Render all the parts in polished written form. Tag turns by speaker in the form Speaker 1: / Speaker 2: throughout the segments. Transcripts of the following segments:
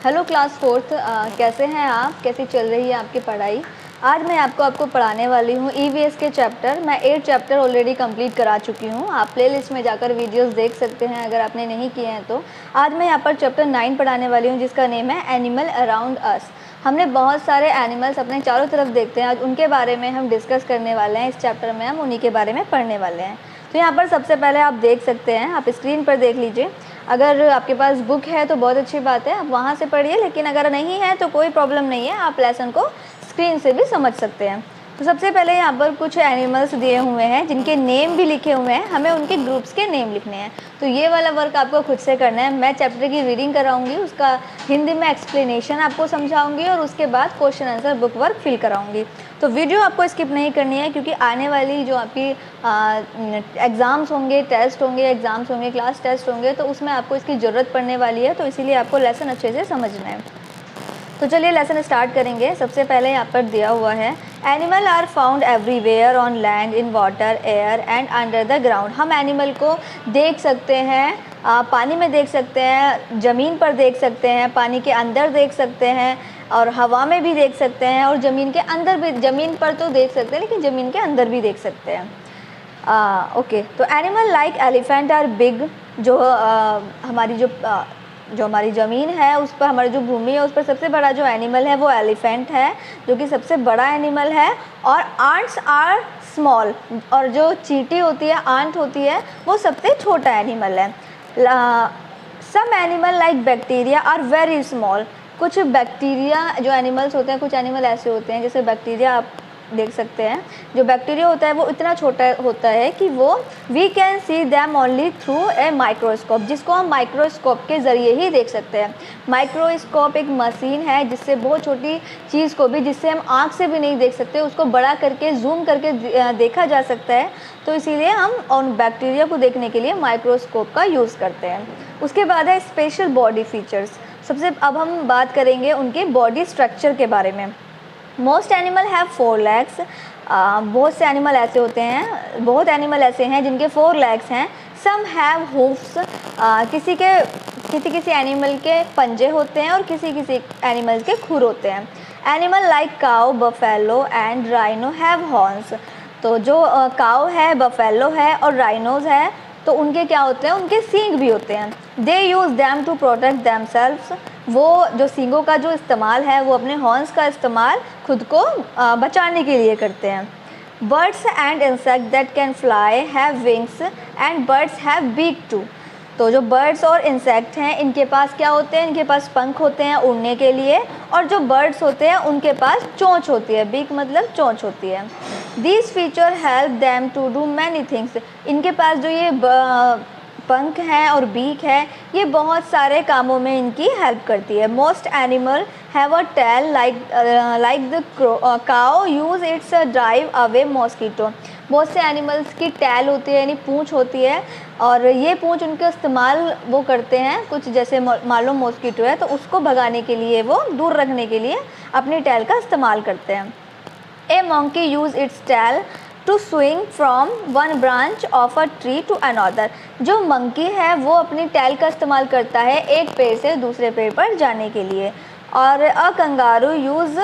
Speaker 1: Hello class fourth, कैसे हैं आप? कैसी चल रही है आपकी पढ़ाई? आज मैं आपको पढ़ाने वाली हूँ ईवीएस के चैप्टर। मैं 8 चैप्टर ऑलरेडी कंप्लीट करा चुकी हूँ। आप प्लेलिस्ट में जाकर वीडियोस देख सकते हैं अगर आपने नहीं किए हैं तो। आज मैं यहाँ पर चैप्टर 9 पढ़ाने वाली हूँ जिसका नेम है एनिमल अराउंड अस। हमने बहुत सारे एनिमल्स अपने चारों तरफ देखते हैं, आज उनके बारे में हम डिस्कस करने वाले हैं। इस चैप्टर में हम उन्हीं के बारे में पढ़ने वाले हैं। तो यहाँ पर सबसे पहले आप देख सकते हैं, आप स्क्रीन पर देख लीजिए। अगर आपके पास बुक है तो बहुत अच्छी बात है, आप वहाँ से पढ़िए, लेकिन अगर नहीं है तो कोई प्रॉब्लम नहीं है, आप लेसन को स्क्रीन से भी समझ सकते हैं। तो सबसे पहले यहाँ पर कुछ एनिमल्स दिए हुए हैं जिनके नेम भी लिखे हुए हैं, हमें उनके ग्रुप्स के नेम लिखने हैं। तो ये वाला वर्क आपको खुद से करना है। मैं चैप्टर की रीडिंग कराऊंगी, उसका हिंदी में एक्सप्लेनेशन आपको समझाऊंगी और उसके बाद question answer book work fill कराऊंगी। तो वीडियो आपको स्किप नहीं करनी है, क्योंकि आने वाली जो आपकी एग्ज़ाम्स होंगे, टेस्ट होंगे, एग्ज़ाम्स होंगे, क्लास टेस्ट होंगे, तो उसमें आपको इसकी ज़रूरत पड़ने वाली है। तो इसीलिए आपको लेसन अच्छे से समझना है। तो चलिए लेसन स्टार्ट करेंगे। सबसे पहले यहाँ पर दिया हुआ है animal are found everywhere on land, in water, air and under the ground. हम एनिमल को देख सकते हैं, पानी में देख सकते हैं, ज़मीन पर देख सकते हैं, पानी के अंदर देख सकते हैं और हवा में भी देख सकते हैं और ज़मीन के अंदर भी। ज़मीन पर तो देख सकते हैं लेकिन ज़मीन के अंदर भी देख सकते हैं। ओके, तो animal like elephant are big. जो हमारी ज़मीन है उस पर, हमारी जो भूमि है उस पर सबसे बड़ा जो एनिमल है वो एलिफेंट है, जो कि सबसे बड़ा एनिमल है। और आंट्स आर स्मॉल, और जो चींटी होती है, आंट होती है, वो सबसे छोटा एनिमल है। Some animal like bacteria are very small. कुछ बैक्टीरिया जो एनिमल्स होते हैं, कुछ एनिमल ऐसे होते हैं जैसे बैक्टीरिया, आप देख सकते हैं। जो बैक्टीरिया होता है वो इतना छोटा होता है कि वो we can see them only through a microscope, जिसको हम माइक्रोस्कोप के ज़रिए ही देख सकते हैं। माइक्रोस्कोप एक मशीन है जिससे बहुत छोटी चीज़ को भी, जिससे हम आँख से भी नहीं देख सकते, उसको बड़ा करके जूम करके देखा जा सकता है। तो इसीलिए हम उन बैक्टीरिया को देखने के लिए माइक्रोस्कोप का यूज़ करते हैं। उसके बाद है स्पेशल बॉडी फीचर्स। अब हम बात करेंगे उनके बॉडी स्ट्रक्चर के बारे में। Most animal have 4 legs। बहुत से एनिमल ऐसे होते हैं, बहुत एनिमल ऐसे हैं जिनके 4 legs हैं। Some have hoofs. किसी एनिमल के पंजे होते हैं और किसी एनिमल्स के खुर होते हैं। Animal like cow, buffalo and rhino have horns. तो जो काउ है, बफेलो है और राइनोज है, तो उनके क्या होते हैं, उनके सींग भी होते हैं। They use them to protect themselves. वो जो सींगों का जो इस्तेमाल है वो अपने हॉर्न्स का इस्तेमाल खुद को बचाने के लिए करते हैं। Birds and insect that can fly have wings and birds have beak too. तो जो बर्ड्स और इंसेक्ट हैं इनके पास क्या होते हैं, इनके पास पंख होते हैं उड़ने के लिए, और जो बर्ड्स होते हैं उनके पास चोंच होती है। बीक मतलब चोंच होती है। These feature help them to do many things। इनके पास जो ये पंख हैं और बीक है, ये बहुत सारे कामों में इनकी हेल्प करती है। Most animal have a tail like the cow use its drive away mosquito. बहुत से एनिमल्स की टैल होती है, यानी पूँछ होती है, और ये पूँछ उनके इस्तेमाल वो करते हैं कुछ, जैसे मान लो मॉस्किटो है तो उसको भगाने के लिए, वो दूर रखने के लिए अपनी टैल का इस्तेमाल करते हैं। A monkey use its tail to swing from one branch of a tree to another। जो मंकी है वो अपनी टैल का इस्तेमाल करता है एक पेड़ से दूसरे पेड़ पर जाने के लिए। और अ कंगारू यूज़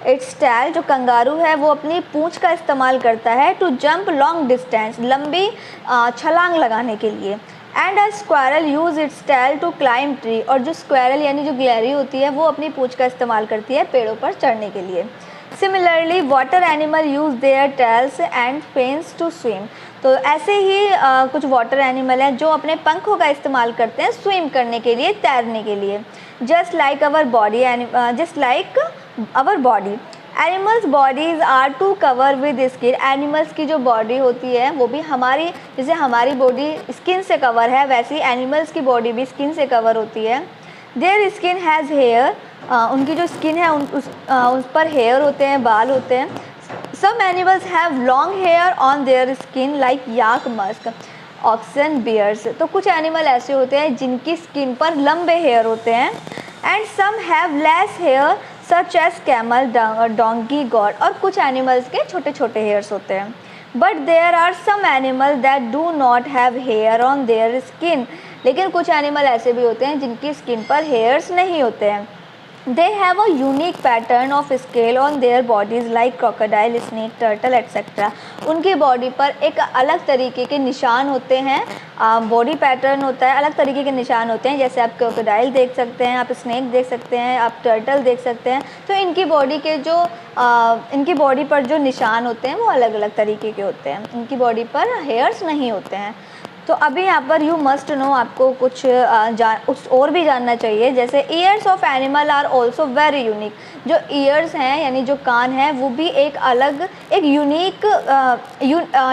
Speaker 1: इट्स टैल। जो कंगारू है वो अपनी पूँछ का इस्तेमाल करता है टू जंप लॉन्ग डिस्टेंस, लंबी छलांग लगाने के लिए। And a squirrel use its tail to climb tree. और जो स्क्वायरल यानी जो गिलहरी होती है वो अपनी पूँछ का इस्तेमाल करती है पेड़ों पर चढ़ने के लिए। Similarly water animal use their tails and fins to swim. तो ऐसे ही कुछ वाटर एनिमल हैं जो अपने पंखों का इस्तेमाल करते हैं स्विम करने के लिए, तैरने के लिए। Just like our body animals bodies are too cover with skin. Animals की जो बॉडी होती है वो भी हमारी, जैसे हमारी बॉडी स्किन से कवर है, वैसे ही एनिमल्स की बॉडी भी स्किन से कवर होती है। Their skin has hair. उनकी जो स्किन है उस पर हेयर होते हैं, बाल होते हैं। Some animals have long hair on their skin like yak, musk, oxen, bears. तो कुछ एनिमल ऐसे होते हैं जिनकी स्किन पर लंबे हेयर होते हैं। And some have less hair such as camel, donkey, goat. और कुछ एनिमल्स के छोटे छोटे हेयर्स होते हैं। But there are some animal that do not have hair on their skin. लेकिन कुछ एनिमल ऐसे भी होते हैं जिनकी स्किन पर हेयर्स नहीं होते हैं। They have a unique pattern of scale on their bodies like crocodile, snake, turtle, etc. उनकी बॉडी पर एक अलग तरीके के निशान होते हैं, बॉडी पैटर्न होता है, अलग तरीके के निशान होते हैं। जैसे आप क्रोकोडाइल देख सकते हैं, आप स्नैक देख सकते हैं, आप टर्टल देख सकते हैं। तो इनकी बॉडी के जो इनकी बॉडी पर जो निशान होते हैं वो अलग अलग तरीके के होते हैं। इनकी बॉडी पर हेयर्स नहीं होते हैं। तो अभी यहाँ पर यू मस्ट नो, आपको कुछ और भी जानना चाहिए। जैसे ears of animal are also very unique. जो ईयर्स हैं यानी जो कान हैं वो भी एक अलग, एक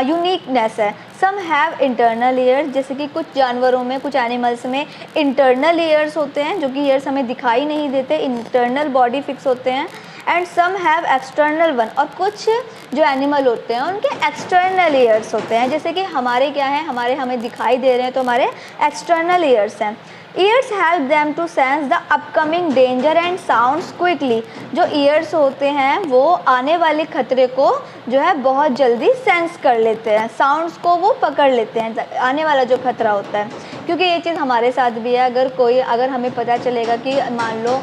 Speaker 1: यूनिकनेस है। सम हैव इंटरनल ईयर्स, जैसे कि कुछ जानवरों में, कुछ एनिमल्स में इंटरनल ईयर्स होते हैं, जो कि ईयर्स हमें दिखाई नहीं देते, इंटरनल बॉडी फिक्स होते हैं। And some have external one, और कुछ जो एनिमल होते हैं उनके एक्सटर्नल ईयर्स होते हैं। जैसे कि हमारे क्या है, हमें दिखाई दे रहे हैं तो हमारे एक्सटर्नल ईयर्स हैं। Ears help them to sense the upcoming danger and sounds quickly. जो ईयर्स होते हैं वो आने वाले खतरे को जो है बहुत जल्दी सेंस कर लेते हैं, साउंड्स को वो पकड़ लेते हैं, आने वाला जो खतरा होता है। क्योंकि ये चीज़ हमारे साथ भी है। अगर हमें पता चलेगा कि मान लो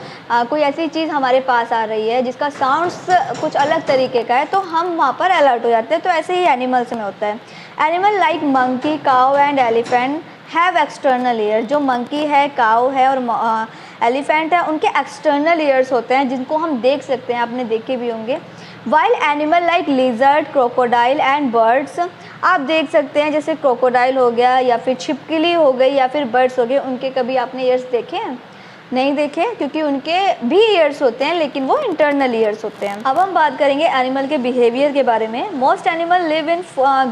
Speaker 1: कोई ऐसी चीज़ हमारे पास आ रही है जिसका साउंड्स कुछ अलग तरीके का है, तो हम वहाँ पर अलर्ट हो जाते हैं। तो ऐसे ही एनिमल्स में होता है। Animal like monkey, cow and elephant have external ear. जो मंकी है, काऊ है और एलिफेंट है, उनके एक्सटर्नल ईयर्स होते हैं जिनको हम देख सकते हैं, आपने देखे भी होंगे। While animal like lizard, crocodile and birds, आप देख सकते हैं जैसे क्रोकोडाइल हो गया या फिर छिपकली हो गई या फिर बर्ड्स हो गए, उनके कभी आपने ईयर्स देखे हैं? नहीं देखे, क्योंकि उनके भी ईयर्स होते हैं लेकिन वो इंटरनल ईयर्स होते हैं। अब हम बात करेंगे एनिमल के बिहेवियर के बारे में। Most animal live in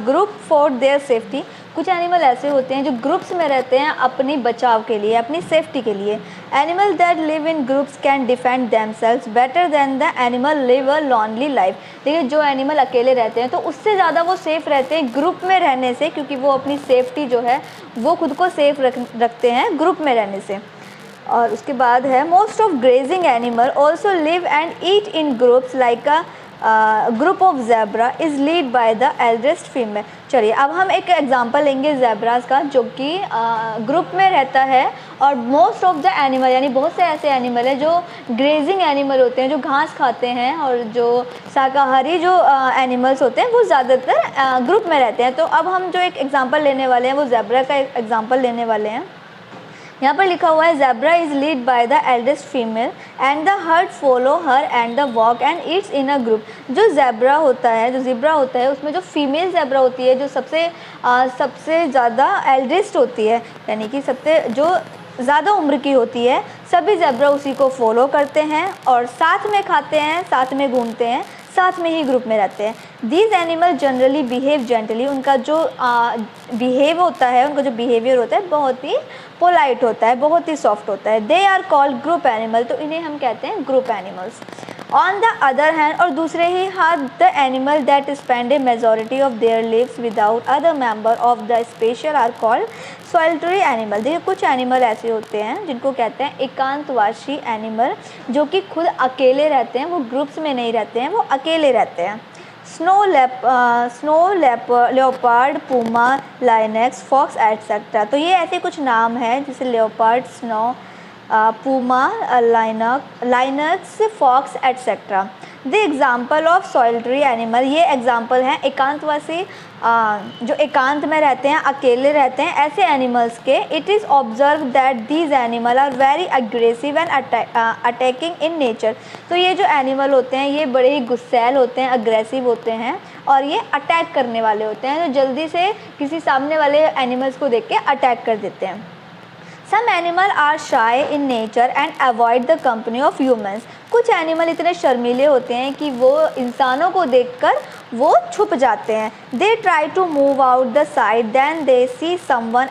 Speaker 1: group for their safety. कुछ एनिमल ऐसे होते हैं जो ग्रुप्स में रहते हैं अपनी बचाव के लिए, अपनी सेफ्टी के लिए। Animal that live in groups can defend themselves better than the animal live a lonely life. देखिए, जो एनिमल अकेले रहते हैं तो उससे ज़्यादा वो सेफ़ रहते हैं ग्रुप में रहने से, क्योंकि वो अपनी सेफ्टी जो है वो खुद को सेफ रखते हैं ग्रुप में रहने से। और उसके बाद है most of grazing animal also live and eat in groups like a group of zebra is lead by the eldest female. चलिए अब हम एक एग्जांपल लेंगे ज़ेब्रास का, जो कि ग्रुप में रहता है। और मोस्ट ऑफ द एनिमल यानी बहुत से ऐसे एनिमल हैं जो ग्रेजिंग एनिमल होते हैं, जो घास खाते हैं, और जो शाकाहारी जो एनिमल्स होते हैं वो ज़्यादातर ग्रुप में रहते हैं। तो अब हम जो एक एग्जांपल लेने वाले हैं वो ज़ेब्रा का एक एग्जांपल लेने वाले हैं। यहाँ पर लिखा हुआ है zebra is lead by the eldest female and the heard follow her and the walk and Yeats in a group. जो ज़ेब्रा होता है, जो ज़ेब्रा होता है, उसमें जो फीमेल ज़ेब्रा होती है, जो सबसे ज़्यादा एल्डेस्ट होती है, यानी कि सबसे जो ज़्यादा उम्र की होती है, सभी ज़ेब्रा उसी को फॉलो करते हैं और साथ में खाते हैं, साथ में घूमते हैं, साथ में ही ग्रुप में रहते हैं। These animal generally behave gently. उनका जो बिहेव होता है, उनका जो बिहेवियर होता है बहुत ही पोलाइट होता है, बहुत ही सॉफ्ट होता है। They are called group animal. तो इन्हें हम कहते हैं group animals. On the other hand, और दूसरे ही हाथ, the animal that spend a majority of their lives without other member of the species are called solitary animal. देखिए, कुछ एनिमल ऐसे होते हैं जिनको कहते हैं एकांतवासी एनिमल, जो कि खुद अकेले रहते हैं, वो ग्रुप्स में नहीं रहते हैं, वो अकेले रहते हैं। Snow leopard, puma, lynx, fox etcetera. तो ये ऐसे कुछ नाम हैं जैसे leopard, snow, puma, lynx, fox etcetera. The example of solitary animal, ये एग्ज़ाम्पल हैं एकांतवासी, जो एकांत में रहते हैं, अकेले रहते हैं, ऐसे एनिमल्स के। It is observe that these animal are very aggressive and attacking in nature. तो ये जो एनिमल होते हैं ये बड़े ही गुस्सैल होते हैं, अग्रेसिव होते हैं, और ये अटैक करने वाले होते हैं, जो जल्दी से किसी सामने वाले एनिमल्स को देख के अटैक कर देते हैं। Some animal are shy in nature and avoid the company of humans. कुछ एनिमल इतने शर्मीले होते हैं कि वो इंसानों को देखकर वो छुप जाते हैं। They try to move out the side then they see someone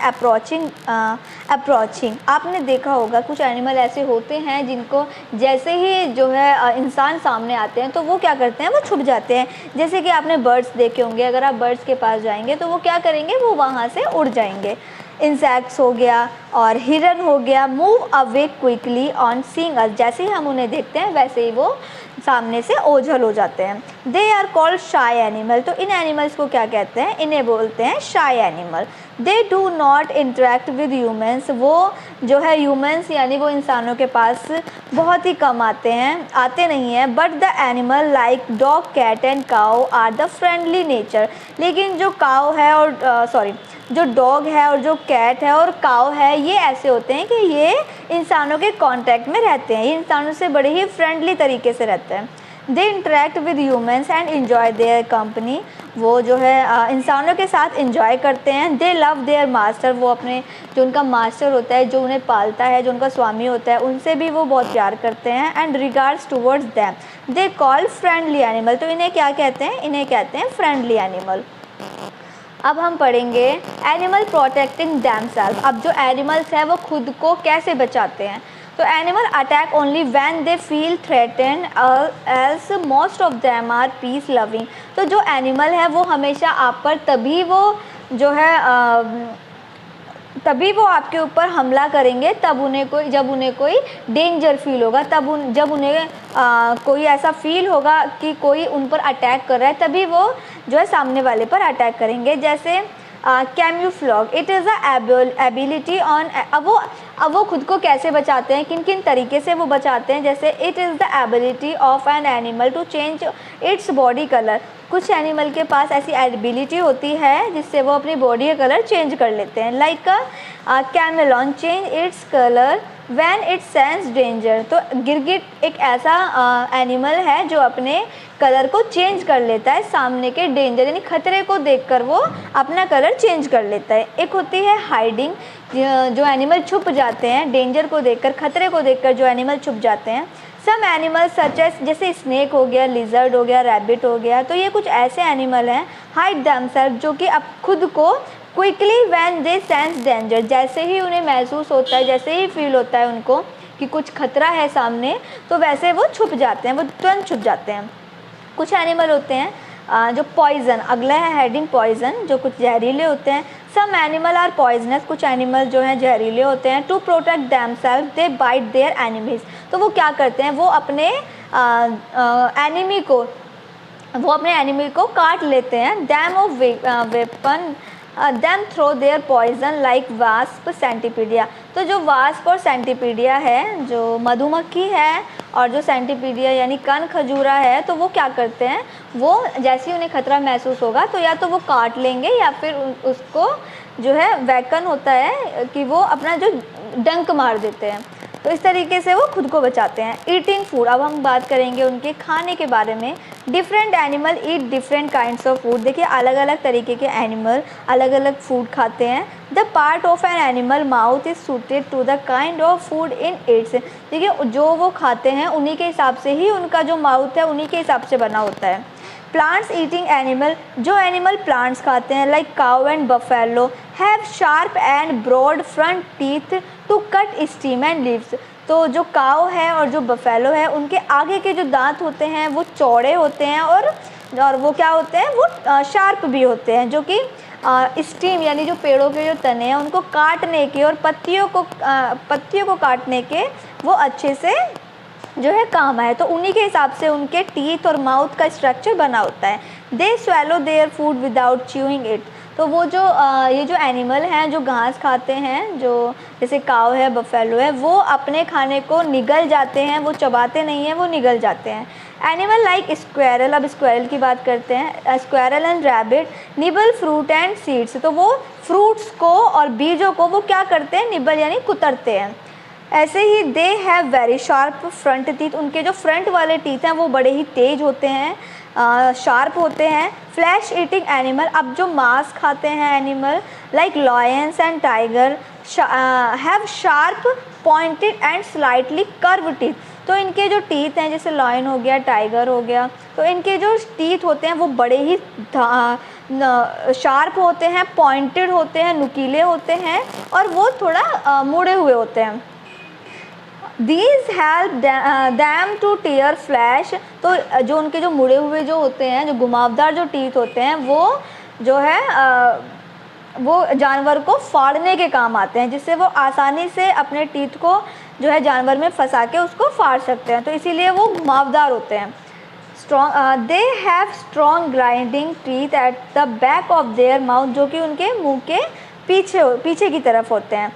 Speaker 1: approaching. आपने देखा होगा कुछ एनिमल ऐसे होते हैं जिनको जैसे ही जो है इंसान सामने आते हैं तो वो क्या करते हैं, वो छुप जाते हैं। जैसे कि आपने बर्ड्स देखे होंगे, अगर आप बर्ड्स के पास जाएंगे तो वो क्या करेंगे, वो वहाँ से उड़ जाएंगे। इंसेक्ट्स हो गया, और हिरन हो गया, move away quickly on seeing us, जैसे ही हम उन्हें देखते हैं वैसे ही वो सामने से ओझल हो जाते हैं। दे आर कॉल्ड शाई एनिमल, तो इन एनिमल्स को क्या कहते हैं, इन्हें बोलते हैं शाई animal. They do not interact with humans, वो जो है ह्यूमन्स यानी वो इंसानों के पास बहुत ही कम आते नहीं हैं। But the animal like dog cat and cow are the friendly nature, लेकिन जो काऊ है और जो डॉग है और जो कैट है और काऊ है ये ऐसे होते हैं कि ये इंसानों के कांटेक्ट में रहते हैं, ये इंसानों से बड़े ही फ्रेंडली तरीके से रहते हैं। They interact with humans and enjoy their company, वो जो है इंसानों के साथ इंजॉय करते हैं। दे लव देयर मास्टर, वो अपने जो उनका मास्टर होता है, जो उन्हें पालता है, जो उनका स्वामी होता है, उनसे भी वो बहुत प्यार करते हैं। And regards towards them they call friendly animal, तो इन्हें क्या कहते हैं, इन्हें कहते हैं फ्रेंडली एनिमल। अब हम पढ़ेंगे एनिमल प्रोटेक्टिंग दैमसेल्फ। अब जो एनिमल्स हैं वो खुद को कैसे बचाते हैं, तो animal attack only when they feel threatened else most of them are peace loving, तो जो एनिमल है वो हमेशा आप पर तभी वो जो है तभी वो आपके ऊपर हमला करेंगे जब उन्हें कोई डेंजर फील होगा, जब उन्हें कोई ऐसा फील होगा कि कोई उन पर अटैक कर रहा है, तभी वो जो है सामने वाले पर अटैक करेंगे। जैसे camouflage, it is a ability on, अब वो खुद को कैसे बचाते हैं, किन किन तरीके से वो बचाते हैं, जैसे it is the ability of an animal to change its body colour, कुछ एनिमल के पास ऐसी एबिलिटी होती है जिससे वो अपनी बॉडी का कलर चेंज कर लेते हैं। Like chameleon change its colour when it sense danger, तो गिरगिट एक ऐसा एनिमल है जो अपने कलर को चेंज कर लेता है सामने के डेंजर यानी खतरे को देखकर वो अपना कलर चेंज कर लेता है। एक होती है हाइडिंग, जो एनिमल छुप जाते हैं डेंजर को देखकर, खतरे को देखकर जो एनिमल छुप जाते हैं। सम एनिमल्स सच एस, जैसे स्नेक हो गया, लिजर्ड हो गया, रैबिट हो गया, तो ये कुछ ऐसे एनिमल हैं हाइड देमसेल्फ जो कि अब खुद को quickly when they sense danger, जैसे ही उन्हें महसूस होता है, जैसे ही फील होता है उनको कि कुछ खतरा है सामने, तो वैसे वो छुप जाते हैं, वो तुरंत छुप जाते हैं। कुछ एनिमल होते हैं जो पॉइजन, अगला है हेडिंग पॉइजन, जो कुछ जहरीले होते हैं। सम एनिमल आर पॉइजनस, कुछ एनिमल जो हैं जहरीले होते हैं। To protect themselves they bite their enemies, तो वो क्या करते हैं, वो अपने एनिमी को काट लेते हैं। Them of weapon them throw their poison like wasp centipede, तो जो वास्प और सेंटिपीडिया है, जो मधुमक्खी है और जो सेंटिपीडिया यानी कण खजूरा है, तो वो क्या करते हैं, वो जैसे ही उन्हें खतरा महसूस होगा तो या तो वो काट लेंगे या फिर उसको जो है वैकन होता है कि वो अपना जो डंक मार देते हैं, तो इस तरीके से वो खुद को बचाते हैं। ईटिंग फूड, अब हम बात करेंगे उनके खाने के बारे में। Different animal eat different kinds of food, देखिए अलग अलग तरीके के एनिमल अलग अलग फूड खाते हैं। The part of an animal mouth is suited to the kind of food in its, देखिए जो वो खाते हैं उन्हीं के हिसाब से ही उनका जो माउथ है उन्हीं के हिसाब से बना होता है। प्लांट्स ईटिंग एनिमल, जो एनिमल प्लांट्स खाते हैं like cow and buffalo have sharp and broad front teeth to cut stem and leaves, तो जो काउ है और जो बफेलो है उनके आगे के जो दांत होते हैं वो चौड़े होते हैं और वो क्या होते हैं, वो शार्प भी होते हैं, जो कि स्टीम यानी जो पेड़ों के जो तने हैं उनको काटने के और पत्तियों को काटने के वो अच्छे से जो है काम आए, तो उन्हीं के हिसाब से उनके टीथ और माउथ का स्ट्रक्चर बना होता है। दे swallow their food without chewing it, तो वो जो ये जो एनिमल हैं जो घास खाते हैं, जो जैसे काव है, बफेलो है, वो अपने खाने को निगल जाते हैं, वो चबाते नहीं हैं, वो निगल जाते हैं। एनिमल लाइक स्क्वेरल, अब स्क्वेरल की बात करते हैं। Squirrel and rabbit nibble fruit and seeds, तो वो फ्रूट्स को और बीजों को वो क्या करते हैं, निबल यानी कुतरते हैं। ऐसे ही they have very sharp front teeth, उनके जो फ्रंट वाले टीथ हैं वो बड़े ही तेज होते हैं, शार्प होते हैं। फ्लैश ईटिंग एनिमल, अब जो मांस खाते हैं animal like lions and tiger have sharp pointed and slightly curve teeth, तो इनके जो टीथ हैं जैसे लॉयन हो गया, टाइगर हो गया, तो इनके जो टीथ होते हैं वो बड़े ही शार्प होते हैं, पॉइंटेड होते हैं, नुकीले होते हैं और वो थोड़ा मुड़े हुए होते हैं। These help them to tear flesh, तो जो उनके जो मुड़े हुए जो होते हैं, जो घुमावदार जो टीथ होते हैं, वो जो है वो जानवर को फाड़ने के काम आते हैं, जिससे वो आसानी से अपने टीथ को जो है जानवर में फंसा के उसको फाड़ सकते हैं, तो इसीलिए वो घुमावदार होते हैं। Strong they have strong grinding teeth at the back of their mouth, जो कि उनके मुंह के पीछे की तरफ होते हैं।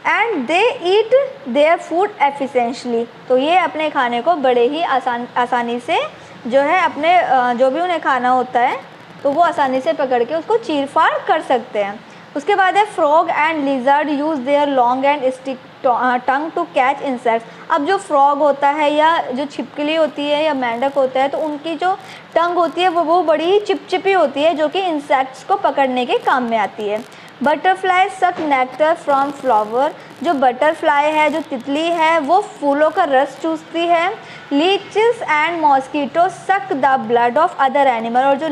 Speaker 1: And they eat their food efficiently, तो ये अपने खाने को बड़े ही आसानी से जो है अपने जो भी उन्हें खाना होता है तो वो आसानी से पकड़ के उसको चीर फाड़ कर सकते हैं। उसके बाद है frog and lizard use their long and stick tongue to catch insects. अब जो फ्रॉग होता है या जो छिपकली होती है या मेंढक होता है, तो उनकी जो टंग होती है वो बड़ी ही चिपचिपी होती है, जो कि इंसेक्ट्स को पकड़ने के काम में आती है। बटरफ्लाई सक नेक्टर फ्रॉम फ्लावर, जो बटरफ्लाई है, जो तितली है, वो फूलों का रस चूसती है। Leches and mosquito suck the blood of other animal, और जो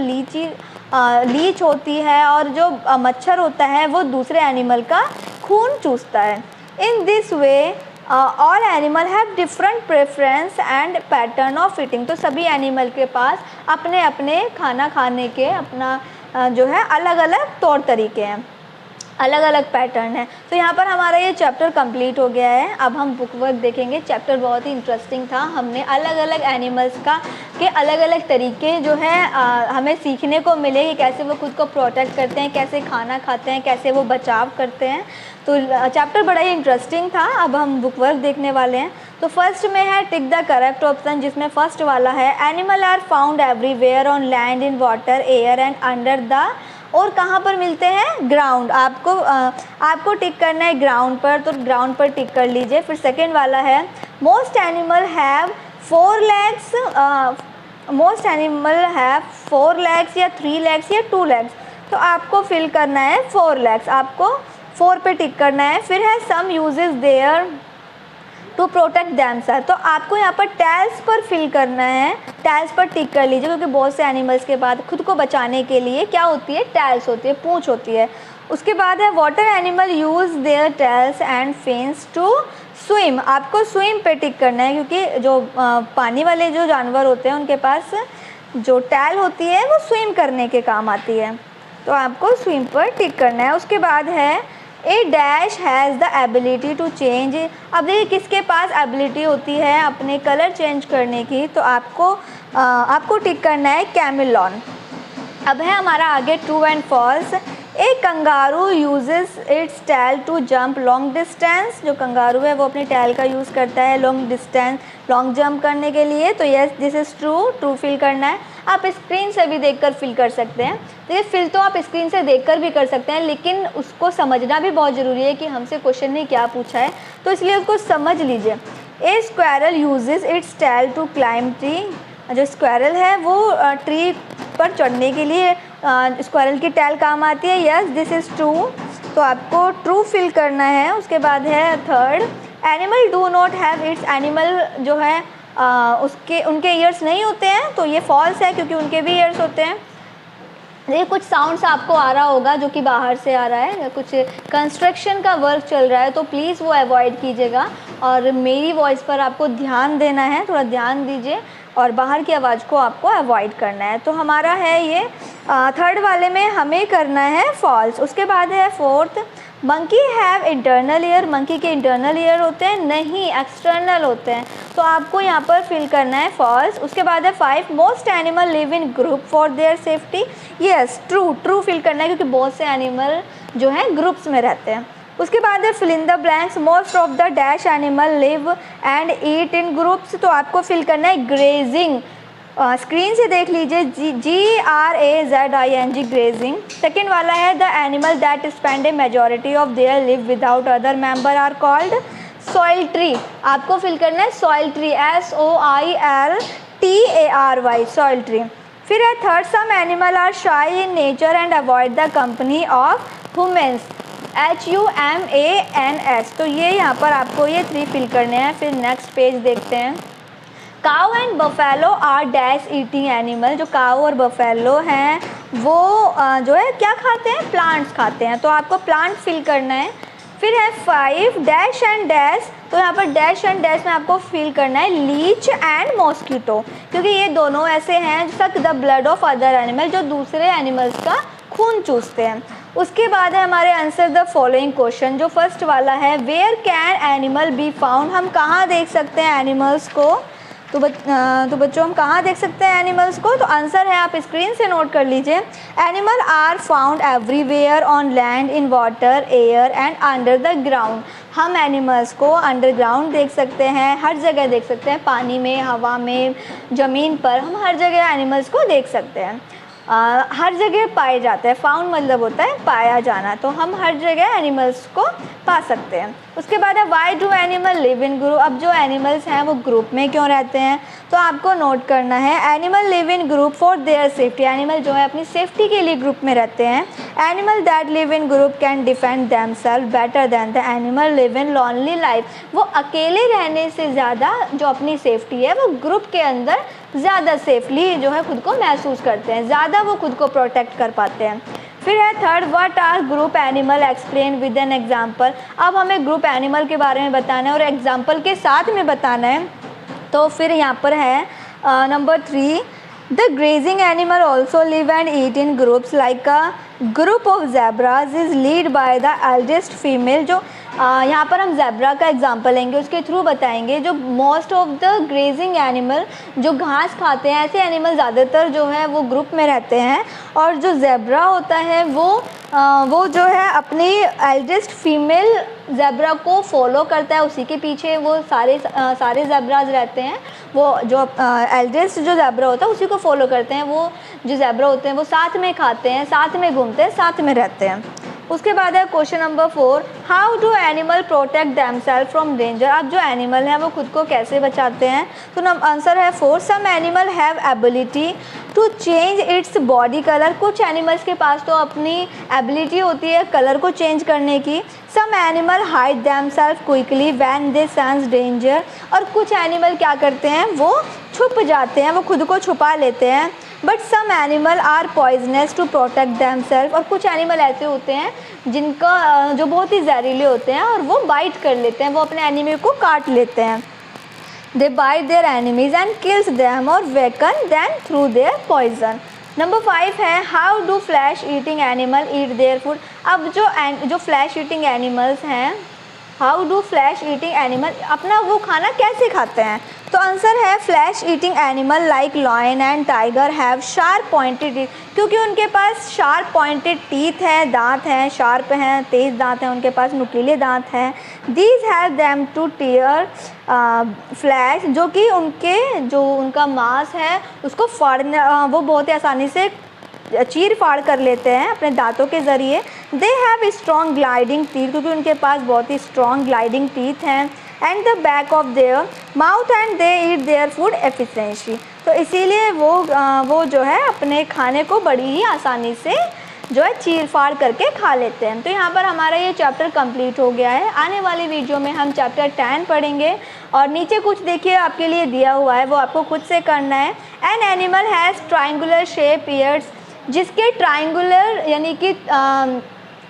Speaker 1: लीच होती है और जो मच्छर होता है वो दूसरे एनिमल का खून चूसता है। In this way all animal have different preference and pattern of eating, तो सभी एनिमल के पास अपने अपने खाना खाने के अपना जो है अलग अलग तौर तरीके हैं, अलग अलग पैटर्न है। तो यहाँ पर हमारा ये चैप्टर कंप्लीट हो गया है। अब हम बुक वर्क देखेंगे। चैप्टर बहुत ही इंटरेस्टिंग था। हमने अलग अलग एनिमल्स के अलग अलग तरीके जो है हमें सीखने को मिले कि कैसे वो खुद को प्रोटेक्ट करते हैं, कैसे खाना खाते हैं, कैसे वो बचाव करते हैं। तो चैप्टर बड़ा ही इंटरेस्टिंग था। अब हम बुक वर्क देखने वाले हैं। तो फर्स्ट में है टिक द करेक्ट ऑप्शन, जिसमें फर्स्ट वाला है animal are found everywhere on land, in water, air and under the, और कहाँ पर मिलते हैं? ग्राउंड। आपको टिक करना है ग्राउंड पर, तो ग्राउंड पर टिक कर लीजिए। फिर सेकंड वाला है most animal have 4 legs, most animal have 4 legs या 3 legs या 2 legs, तो आपको फिल करना है 4 legs, आपको 4 पे टिक करना है। फिर है some uses their to protect themselves, तो आपको यहाँ पर टैल्स पर फिल करना है, टैल्स पर टिक कर लीजिए, क्योंकि बहुत से एनिमल्स के बाद खुद को बचाने के लिए क्या होती है? टैल्स होती है, पूंछ होती है। उसके बाद है water animal use their tails and fins to swim, आपको स्विम पे टिक करना है, क्योंकि जो पानी वाले जो जानवर होते हैं उनके पास जो टैल होती है वो स्विम करने के काम आती है, तो आपको स्विम पर टिक करना है। उसके बाद है a dash has the ability to change, अब देखिए किसके पास एबिलिटी होती है अपने कलर चेंज करने की, तो आपको टिक करना है कैमिलॉन। अब है हमारा आगे true and false. A kangaroo uses its tail to jump long distance, जो कंगारू है वो अपनी टैल का यूज़ करता है लॉन्ग जंप करने के लिए, तो yes this is true fill करना है। आप स्क्रीन से भी देखकर फिल कर सकते हैं, तो ये फिल तो आप स्क्रीन से देखकर भी कर सकते हैं, लेकिन उसको समझना भी बहुत ज़रूरी है कि हमसे क्वेश्चन ने क्या पूछा है, तो इसलिए उसको समझ लीजिए। A squirrel uses its tail to climb tree, जो स्क्वायरल है वो ट्री पर चढ़ने के लिए स्क्वायरल की टैल काम आती है, यस दिस इज़ ट्रू, तो आपको ट्रू फिल करना है। उसके बाद है third animal do not have it's, animal जो है उनके ईयर्स नहीं होते हैं, तो ये फॉल्स है क्योंकि उनके भी ईयर्स होते हैं। ये कुछ साउंड्स आपको आ रहा होगा जो कि बाहर से आ रहा है, कुछ कंस्ट्रक्शन का वर्क चल रहा है, तो प्लीज़ वो अवॉइड कीजिएगा और मेरी वॉइस पर आपको ध्यान देना है, थोड़ा ध्यान दीजिए और बाहर की आवाज़ को आपको अवॉइड करना है। तो हमारा है ये थर्ड वाले में हमें करना है फॉल्स। उसके बाद है fourth monkey have internal ear, monkey के इंटरनल ईयर होते हैं, नहीं एक्सटर्नल होते हैं, तो आपको यहाँ पर फिल करना है फॉल्स। उसके बाद है 5 most animal live in group for their safety, yes true fill करना है क्योंकि बहुत से एनिमल जो है ग्रुप्स में रहते हैं। उसके बाद है fill in the blanks, most of the dash animal live and eat in groups, तो आपको फिल करना है ग्रेजिंग, स्क्रीन से देख लीजिए GRAZING ग्रेजिंग। सेकेंड वाला है the animal that spend a majority of their live without other member are called solitary, आपको फिल करना है solitary SOILTARY solitary. फिर है third some animal are shy in nature and avoid the company of humans HUMANS, तो ये यहाँ पर आपको ये 3 फिल करने हैं। फिर नेक्स्ट पेज देखते हैं। Cow and buffalo are dash eating animal, जो काऊ और बफेलो हैं वो जो है क्या खाते हैं? प्लांट्स खाते हैं, तो आपको प्लांट फिल करना है। फिर है 5 डैश एंड डैश, तो यहाँ पर डैश एंड डैश में आपको फिल करना है लीच एंड मॉस्किटो, क्योंकि ये दोनों ऐसे हैं suck the blood of other animal, जो दूसरे एनिमल्स का खून चूसते हैं। उसके बाद है हमारे आंसर द फॉलोइंग क्वेश्चन, जो फर्स्ट वाला है where can animal be found, हम कहाँ देख सकते हैं एनिमल्स को। तो बच्चों हम कहाँ देख सकते हैं एनिमल्स को, तो आंसर है आप स्क्रीन से नोट कर लीजिए। Animal are found everywhere on land, in water, air and under the ground. हम एनिमल्स को अंडरग्राउंड देख सकते हैं, हर जगह देख सकते हैं, पानी में, हवा में, ज़मीन पर, हम हर जगह एनिमल्स को देख सकते हैं। हर जगह पाए जाते हैं, फाउंड मतलब होता है पाया जाना, तो हम हर जगह एनिमल्स को पा सकते हैं। उसके बाद है why do animal live in group, अब जो एनिमल्स हैं वो ग्रुप में क्यों रहते हैं, तो आपको नोट करना है animal live in group for their safety, animal जो है अपनी सेफ्टी के लिए ग्रुप में रहते हैं। Animal that live in group can defend themselves better than the animal live in lonely life, वो अकेले रहने से ज़्यादा जो अपनी सेफ्टी है वो ग्रुप के अंदर ज़्यादा सेफली जो है खुद को महसूस करते हैं, ज़्यादा वो खुद को प्रोटेक्ट कर पाते हैं। फिर है third, what are group animal, explain with an example, अब हमें ग्रुप एनिमल के बारे में बताना है और एग्जाम्पल के साथ में बताना है। तो फिर यहाँ पर है number 3, the grazing animal also live and eat in groups like a group of zebras is lead by the eldest female, जो यहाँ पर हम ज़ेब्रा का एग्जांपल लेंगे, उसके थ्रू बताएंगे। जो most of the grazing animal जो घास खाते हैं, ऐसे एनिमल ज़्यादातर जो है वो ग्रुप में रहते हैं, और जो ज़ेब्रा होता है वो जो है अपनी एल्डेस्ट फीमेल ज़ेब्रा को फॉलो करता है, उसी के पीछे वो सारे ज़ेब्राज रहते हैं, वो जो एल्डेस्ट जो ज़ेब्रा होता है उसी को फॉलो करते हैं। वो जो ज़ेब्रा होते हैं वो साथ में खाते हैं, साथ में घूमते हैं, साथ में रहते हैं। उसके बाद है question number 4, how do animal protect themselves from danger, अब जो एनिमल हैं वो खुद को कैसे बचाते हैं, तो आंसर है 4, some animal have ability to change its body colour, कुछ एनिमल्स के पास तो अपनी एबिलिटी होती है कलर को चेंज करने की। Some animal hide themselves quickly when they sense danger, और कुछ एनिमल क्या करते हैं वो छुप जाते हैं, वो खुद को छुपा लेते हैं। But some animal are poisonous to protect themselves, और कुछ एनिमल ऐसे होते हैं जिनका जो बहुत ही जहरीले होते हैं और वो बाइट कर लेते हैं, वो अपने एनिमी को काट लेते हैं। They bite their enemies and kills them और weaken them through their poison. Number 5 है how do flesh eating animal eat their food, अब जो फ्लैश ईटिंग एनिमल्स हैं, how do flesh eating animal अपना वो खाना कैसे खाते हैं, तो आंसर है flesh eating animal like lion and tiger have sharp pointed teeth, क्योंकि उनके पास शार्प पॉइंटेड टीथ हैं, दांत हैं, शार्प हैं, तेज़ दांत हैं, उनके पास नुकीले दांत हैं। These have them to tear flesh, जो कि उनका मांस है उसको फाड़ना वो बहुत ही आसानी से चीर फाड़ कर लेते हैं अपने दांतों के ज़रिए। They have strong gliding teeth, क्योंकि उनके पास बहुत ही स्ट्रॉन्ग ग्लाइडिंग टीथ हैं। And the back of their mouth and they eat their food efficiently, तो इसीलिए वो जो है अपने खाने को बड़ी ही आसानी से जो है चीर फाड़ करके खा लेते हैं। तो यहाँ पर हमारा ये चैप्टर कंप्लीट हो गया है। आने वाली वीडियो में हम चैप्टर 10 पढ़ेंगे, और नीचे कुछ देखिए आपके लिए दिया हुआ है, वो आपको खुद से करना है। An animal has triangular shape years, जिसके ट्राइंगुलर यानी कि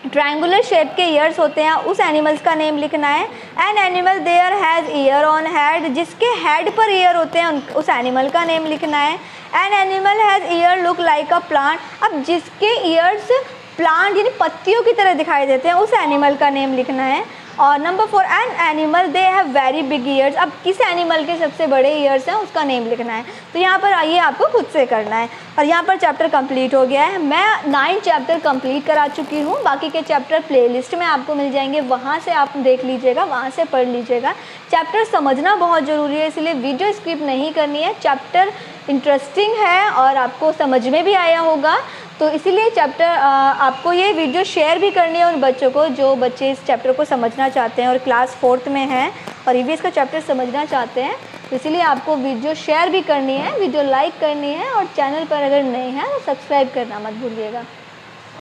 Speaker 1: ट्रायंगुलर शेप के ईयर्स होते हैं, उस एनिमल्स का नेम लिखना है। An animal there has ear on head, जिसके हेड पर ईयर होते हैं उस एनिमल का नेम लिखना है। An animal has ear look like a plant, अब जिसके ईयर्स प्लांट यानी पत्तियों की तरह दिखाई देते हैं उस एनिमल का नेम लिखना है। और number 4 an animal they have very big years, अब किस एनिमल के सबसे बड़े ईयर्स हैं उसका नेम लिखना है। तो यहाँ पर आइए आपको खुद से करना है। और यहाँ पर चैप्टर कंप्लीट हो गया है। मैं 9 चैप्टर कंप्लीट करा चुकी हूँ, बाकी के चैप्टर प्लेलिस्ट में आपको मिल जाएंगे, वहाँ से आप देख लीजिएगा, वहाँ से पढ़ लीजिएगा। चैप्टर समझना बहुत ज़रूरी है, इसलिए वीडियो स्किप नहीं करनी है। चैप्टर इंटरेस्टिंग है और आपको समझ में भी आया होगा, तो इसीलिए चैप्टर आपको ये वीडियो शेयर भी करनी है उन बच्चों को जो बच्चे इस चैप्टर को समझना चाहते हैं और क्लास 4th में हैं और ईवीएस का चैप्टर समझना चाहते हैं। तो इसीलिए आपको वीडियो शेयर भी करनी है, वीडियो लाइक करनी है, और चैनल पर अगर नए हैं तो सब्सक्राइब करना मत भूलिएगा।